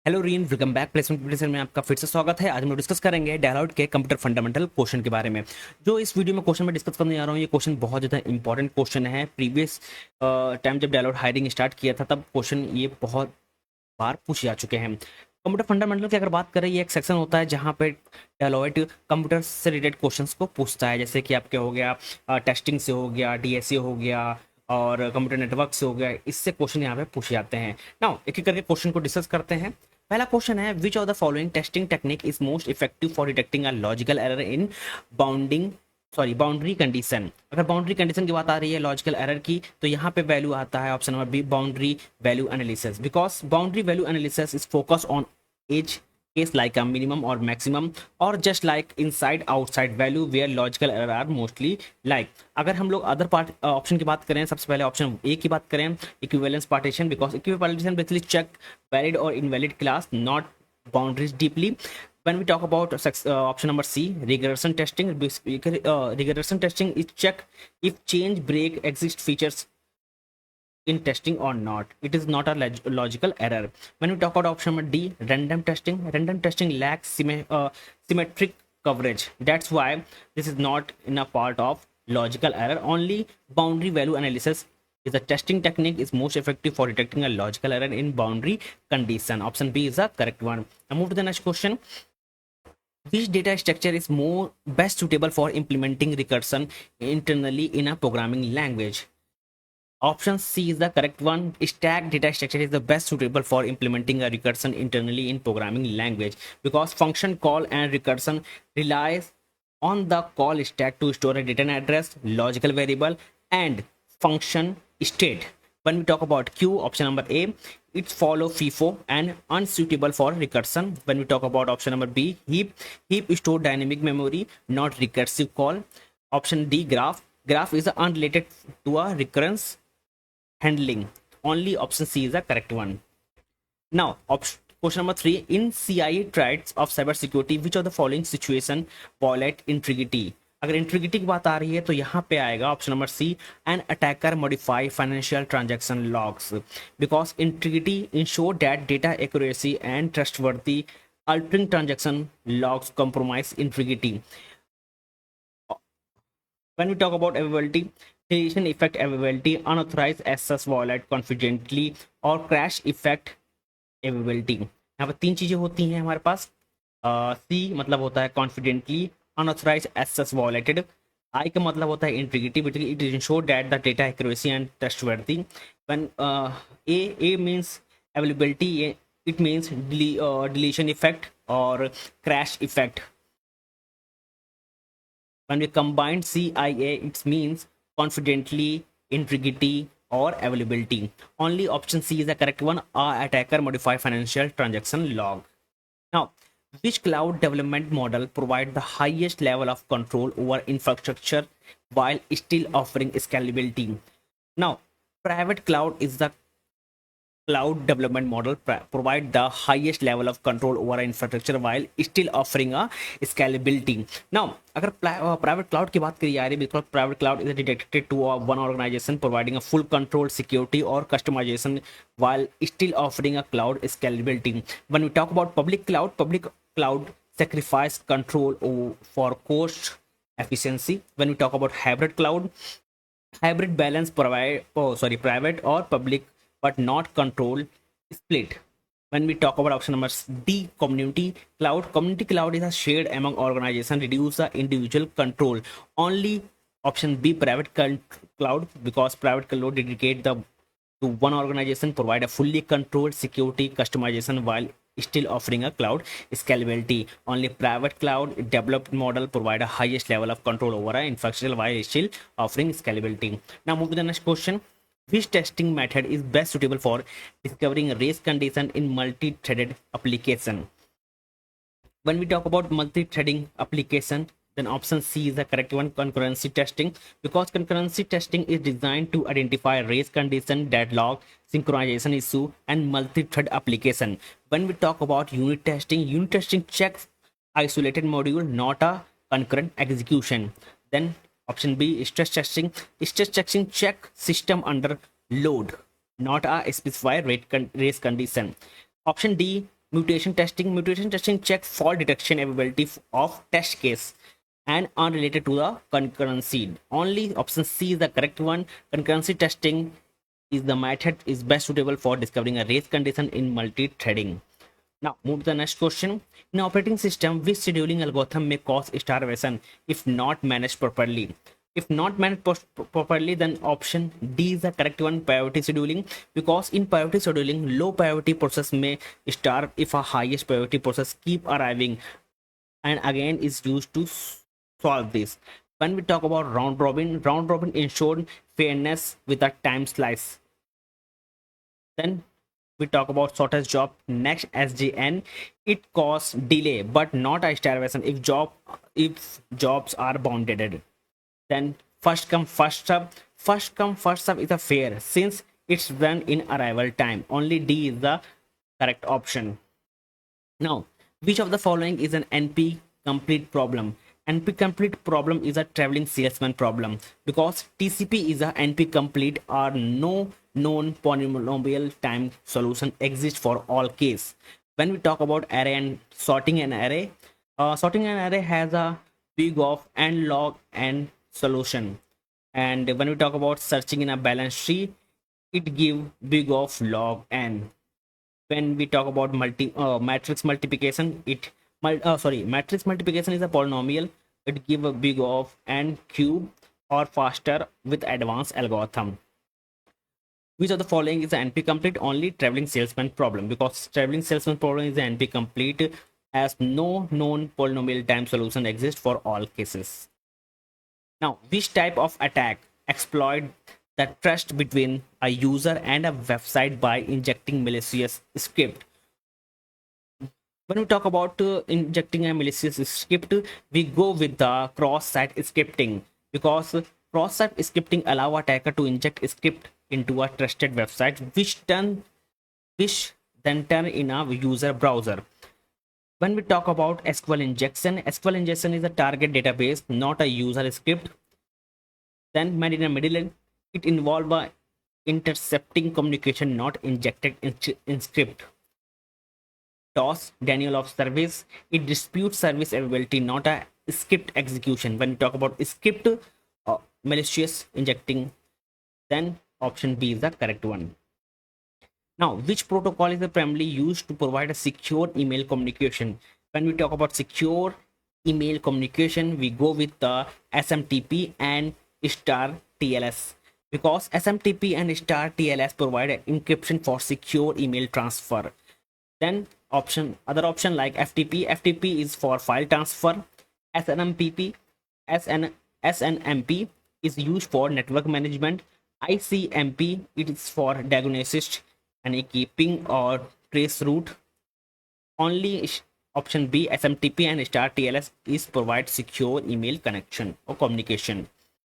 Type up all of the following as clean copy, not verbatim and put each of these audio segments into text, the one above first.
Hello रीन, welcome back. Placement preparation में आपका फिर से स्वागत है। आज हम लोग डिस्कस करेंगे डेलोइट के कंप्यूटर फंडामेंटल क्वेश्चन के बारे में। जो इस वीडियो में क्वेश्चन में डिस्कस करने जा रहा हूँ, ये क्वेश्चन बहुत ज़्यादा इंपॉर्टेंट क्वेश्चन है। प्रीवियस टाइम जब डेलोइट हायरिंग स्टार्ट किया था तब क्वेश्चन ये बहुत बार पूछे जा चुके हैं। कंप्यूटर फंडामेंटल की अगर बात करें, ये एक सेक्शन होता है जहाँ पे डेलोइट कंप्यूटर से रिलेटेड क्वेश्चंस को पूछता है। जैसे कि आपके हो गया टेस्टिंग से, हो गया डीएसए, हो गया और कंप्यूटर नेटवर्क से हो गया। इससे क्वेश्चन यहाँ पे पूछे जाते हैं। नाउ एक एक करके क्वेश्चन को डिस्कस करते हैं। पहला क्वेश्चन है, which of the following testing technique is most effective for detecting a logical error in bounding boundary condition. अगर बाउंड्री कंडीशन की बात आ रही है लॉजिकल एरर की, तो यहाँ पे वैल्यू आता है option number B, boundary value analysis. Because boundary value analysis is focus on edge case like a minimum or maximum or just like inside outside value where logical error are mostly like। अगर हम लोग other part option की बात करें, सबसे पहले option A की बात करें, equivalence partition. Because equivalence partition basically check valid और invalid class, not boundaries deeply। When we talk about option number C, regression testing, regression testing is check if change break exist features in testing or not. It is not a logical error. When we talk about option number D, random testing lacks symmetric coverage. That's why this is not in a part of logical error. Only boundary value analysis is the testing technique is most effective for detecting a logical error in boundary condition. Option B is the correct one. Now move to the next question. Which data structure is more best suitable for implementing recursion internally in a programming language? Option C is the correct one. Stack data structure is the best suitable for implementing a recursion internally in programming language, because function call and recursion relies on the call stack to store a data address, logical variable, and function state. When we talk about Q, option number A, it's follow FIFO and unsuitable for recursion. When we talk about option number B, heap store dynamic memory, not recursive call. Option D, graph is unrelated to a recurrence handling. Only option C is the correct one. Now, question number 3. In CIA threats of cybersecurity, which of the following situation violate integrity? अगर integrity की बात आ रही है तो यहाँ पे आएगा option number C, an attacker modify financial transaction logs, because integrity ensure that data accuracy and trustworthy, altering transaction logs compromise integrity. When we talk about availability, deletion effect availability, unauthorized access violate confidently और crash effect availability। यहाँ पर तीन चीजें होती हैं हमारे पास। सी मतलब होता है confidently, unauthorize access violated. I का मतलब होता है integrity, basically it ensure that the data accuracy and trustworthy. When A means availability, it means deletion effect और crash effect. When we combine CIA, it means confidently, integrity, or availability. Only option C is the correct one. Attacker modify financial transaction log. Now, which cloud development model provide the highest level of control over infrastructure while still offering scalability? Now, private cloud is the cloud development model provide the highest level of control over infrastructure while still offering a scalability. Now अगर private cloud की बात करी जा रही है, because private cloud is dedicated to one organization providing a full control, security or customization while still offering a cloud scalability. When we talk about public cloud sacrifice control for cost efficiency. When we talk about hybrid balance provide private or public but not control split. When we talk about option number D, community cloud is a shared among organization, reduce the individual control. Only option B, private cloud, because private cloud dedicate the to one organization, provide a fully controlled security customization while still offering a cloud scalability. Only private cloud developed model provide a highest level of control over an infrastructure while still offering scalability. Now move to the next question. Which testing method is best suitable for discovering a race condition in multi-threaded application? When we talk about multi-threading application, then option C is the correct one, concurrency testing, because concurrency testing is designed to identify race condition, deadlock, synchronization issue, and multi-thread application. When we talk about unit testing checks isolated module, not a concurrent execution. Then option B, stress testing check system under load, not a specified race condition. Option D, Mutation testing check fault detection ability of test case and unrelated to the concurrency. Only option C is the correct one. Concurrency testing is the method is best suitable for discovering a race condition in multi-threading. Now move to the next question. In operating system, which scheduling algorithm may cause starvation if not managed properly? If not managed properly, then option D is the correct one, priority scheduling. Because in priority scheduling, low priority process may starve if a highest priority process keep arriving, and again is used to solve this. When we talk about round robin ensured fairness with a time slice. Then we talk about shortest job. Next, SGN, it causes delay but not a starvation if jobs are bounded. Then first come first serve is a fair since it's done in arrival time. Only D is the correct option. Now, which of the following is an NP complete problem? NP complete problem is a traveling salesman problem because TCP is a NP complete or no known polynomial time solution exists for all case. When we talk about array and sorting an array has a big of and log and solution. And when we talk about searching in a balance tree, it give big of log n. When we talk about matrix multiplication, matrix multiplication is a polynomial. It give a big of n cube or faster with advanced algorithm. Which of the following is the NP complete? Only traveling salesman problem, because traveling salesman problem is the NP complete as no known polynomial time solution exists for all cases. Now, which type of attack exploit the trust between a user and a website by injecting malicious script? When we talk about injecting a malicious script, we go with the cross-site scripting, because cross-site scripting allow attacker to inject script into a trusted website, which then turn in a user browser. When we talk about SQL injection is a target database, not a user script. Then in the middle, it involves intercepting communication, not injected in script. DOS, denial of service, it disputes service availability, not a script execution. When we talk about script malicious injecting, then option B is the correct one. Now, which protocol is primarily used to provide a secure email communication? When we talk about secure email communication, we go with the SMTP and star TLS, because SMTP and star TLS provide encryption for secure email transfer. Then other option like FTP is for file transfer. SNMP is used for network management. ICMP, it is for diagnosis and keeping or trace route. Only option B, SMTP and star TLS is provide secure email connection or communication.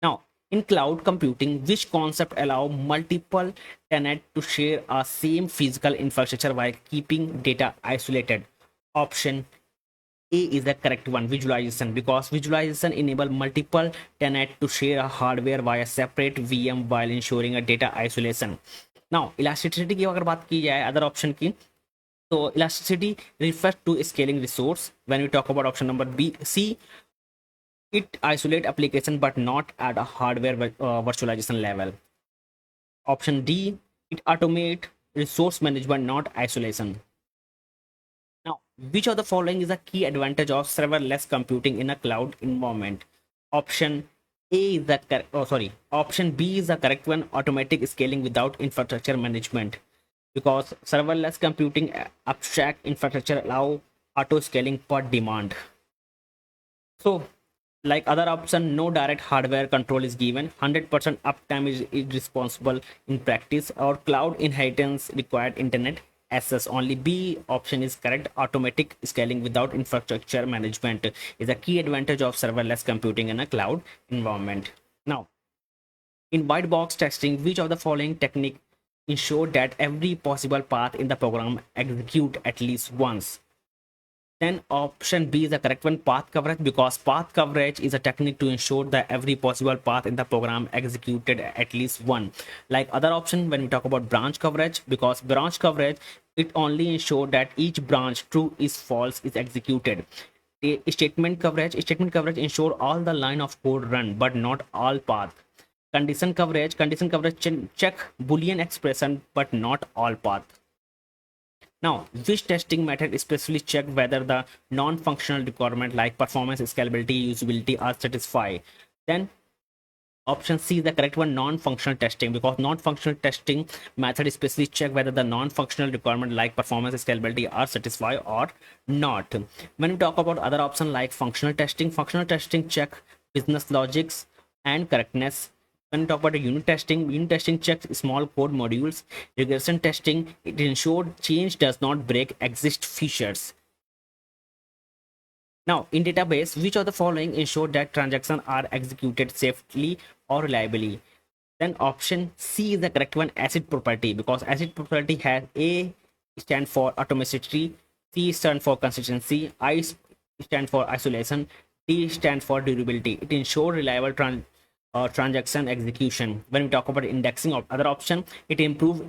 Now, in cloud computing, which concept allow multiple tenants to share a same physical infrastructure while keeping data isolated? Option A is the correct one, visualization, because visualization enable multiple tenants to share a hardware via separate VM while ensuring a data isolation. Now, elasticity की अगर बात की जाए other option की, so elasticity refers to scaling resource. When we talk about option number C, it isolate application but not at a hardware virtualization level. Option D, it automate resource management, not isolation. Now, which of the following is a key advantage of serverless computing in a cloud environment? Option A is the option B is the correct one, automatic scaling without infrastructure management, because serverless computing abstract infrastructure allow auto scaling per demand. So, like other option, no direct hardware control is given. 100% uptime is responsible in practice, or cloud inheritance required internet access. Only B option is correct. Automatic scaling without infrastructure management is a key advantage of serverless computing in a cloud environment. Now, in white box testing, which of the following technique ensure that every possible path in the program execute at least once? Then option B is the correct one, path coverage, because path coverage is a technique to ensure that every possible path in the program executed at least one. Like other option, when we talk about branch coverage, because branch coverage, it only ensure that each branch true is false is executed. The statement coverage ensure all the line of code run but not all path. Condition coverage check boolean expression but not all path. Now, which testing method especially check whether the non-functional requirement like performance, scalability, usability are satisfied? Then option C is the correct one, non-functional testing, because non-functional testing method especially check whether the non-functional requirement like performance, scalability are satisfied or not. When we talk about other option like functional testing check business logics and correctness. When we talk about the unit testing checks small code modules. Regression testing, it ensures change does not break exist features. Now, in database, which of the following ensure that transactions are executed safely or reliably? Then option C is the correct one, ACID property, because ACID property has A stand for atomicity, C stand for consistency, I stand for isolation, D stand for durability. It ensures reliable transaction execution. When we talk about indexing of other option, it improves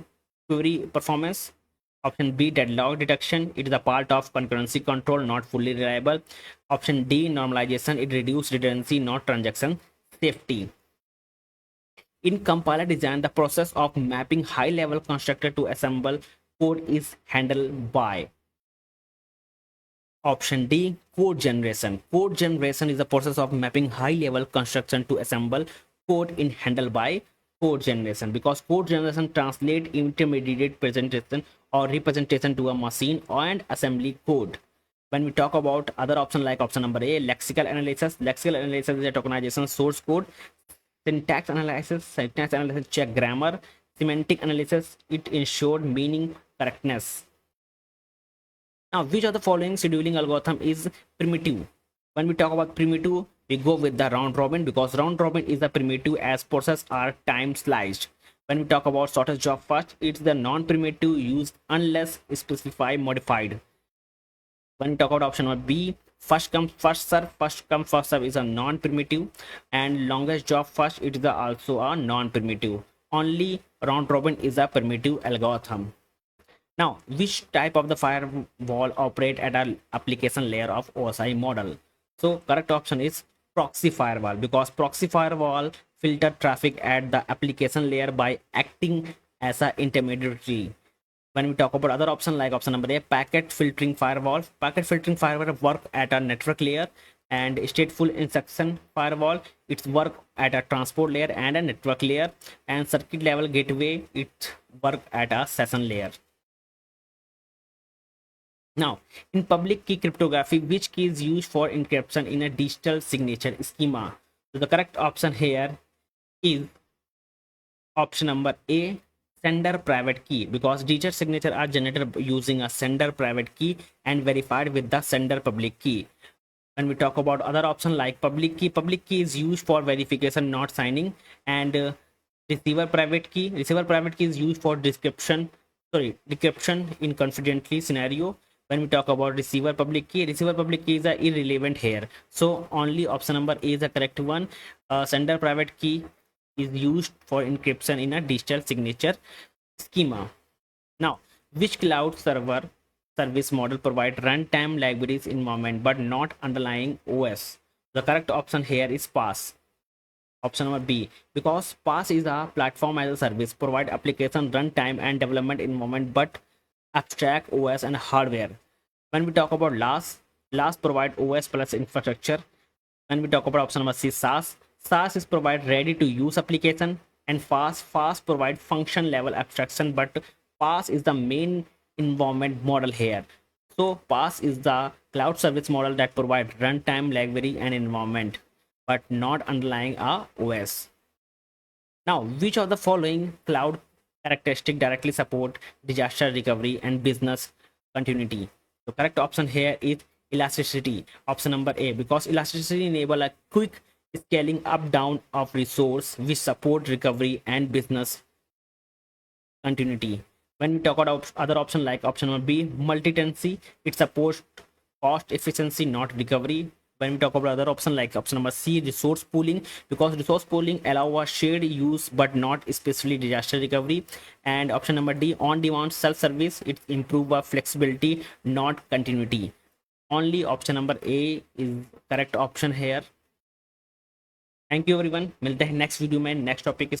query performance. Option B, deadlock detection, it is a part of concurrency control, not fully reliable. Option D, normalization, it reduces redundancy, not transaction safety. In compiler design, the process of mapping high level constructor to assemble code is handled by option D, code generation. Code generation is the process of mapping high level construction to assemble code in handled by code generation, because code generation translate intermediate presentation or representation to a machine and assembly code. When we talk about other option like option number A, lexical analysis is a tokenization source code. Syntax analysis check grammar. Semantic analysis, it ensured meaning correctness. Now, which of the following scheduling algorithm is primitive? When we talk about primitive, we go with the round robin, because round robin is the primitive as processes are time sliced. When we talk about shortest job first, it's the non-primitive used unless specified modified. When we talk about option number B, first come first serve is a non-primitive, and longest job first, it is also a non-primitive. Only round robin is a primitive algorithm. Now, which type of the firewall operate at an application layer of OSI model? So correct option is proxy firewall, because proxy firewall filter traffic at the application layer by acting as an intermediary. When we talk about other option like option number A, packet filtering firewall work at a network layer, and stateful instruction firewall, it's work at a transport layer and a network layer, and circuit level gateway, it work at a session layer. Now, in public key cryptography, which key is used for encryption in a digital signature schema? So the correct option here is option number A, sender private key, because digital signature are generated using a sender private key and verified with the sender public key. When we talk about other option like public key is used for verification, not signing, and receiver private key is used for decryption in confidentiality scenario. When we talk about receiver public key is irrelevant here, so only option number A is the correct one. Sender private key is used for encryption in a digital signature schema. Now, which cloud server service model provide runtime libraries environment but not underlying OS? The correct option here is PaaS. Option number B, because PaaS is a platform as a service, provide application runtime and development environment but abstract OS and hardware. When we talk about LaaS provide OS plus infrastructure. When we talk about option number C, SaaS is provide ready to use application, and FaaS provide function level abstraction, but PaaS is the main environment model here. So PaaS is the cloud service model that provide runtime library and environment but not underlying a OS. Now, which of the following cloud characteristic directly support disaster recovery and business continuity? The correct option here is elasticity. Option number A, because elasticity enable a quick scaling up down of resource which support recovery and business continuity. When we talk about other option like option number B, multi-tenancy, it supports cost efficiency, not recovery. When we talk about other option like option number C, resource pooling, because resource pooling allow a shared use but not especially disaster recovery. And option number D, on demand self service, it improve a flexibility, not continuity. Only option number A is correct option here. Thank you everyone, मिलते हैं next video में next topic